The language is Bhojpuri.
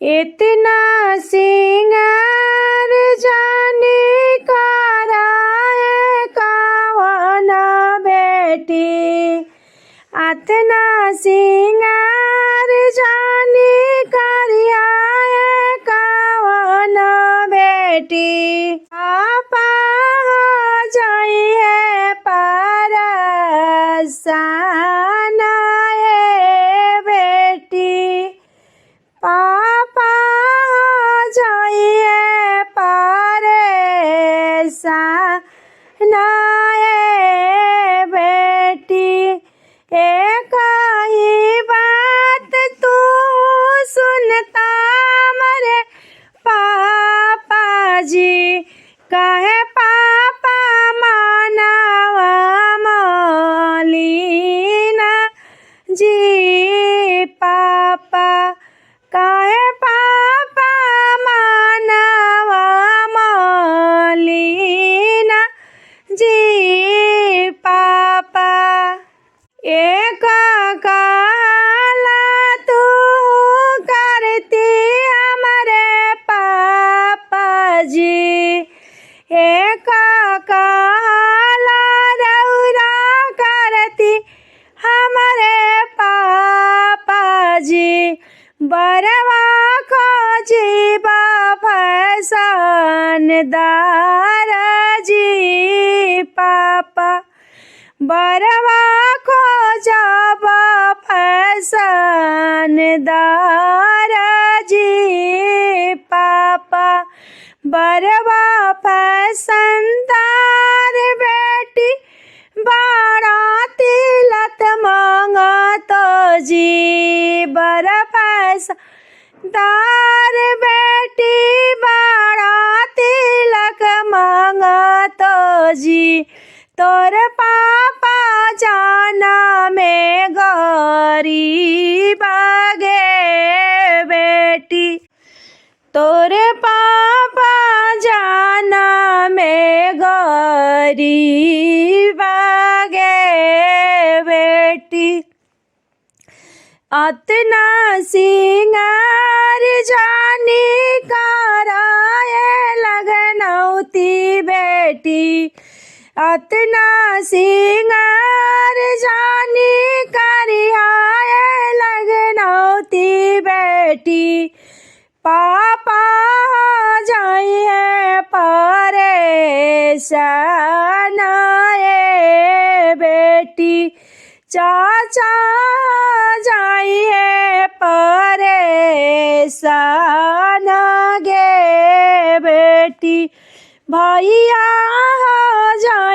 इतना सिंगार जाने कराए कवन बेटी, अतना सिंगार जाने करियाए कवन बेटी। पापा जाइए परसान बेटी, पापा जाइए परेशान बेटी। एक ही बात तू सुनता मरे पापा जी, कहे पापा मानवा मलिना जी, पापा कहे पापा मानवा मलिना जी, पापा। एक काला तू करती हमारे पापा जी, एक काला रौरा करती हमारे पापा जी। बरवा खोजीबा फैशनदार जी, पापा बरवा खोजबा फैशनदार जी, पापा बरवा फैशनदार बेटी, बड़ा तिलक मांगतो जी, बड़ा फैशनदार बेटी, बड़ा तिलक मांगतो जी। तोर पापा जाना में गरीब गे बेटी, तोरे पापा जाना में गरीब गे बेटी। अतना सिंगार जानी कराए लगनौती बेटी, अतना सिंगार जानी करियाए लगनौती बेटी। पापा जाइए परेशान बेटी, चाचा जाइए परेशान गे बेटी, भैया जाइए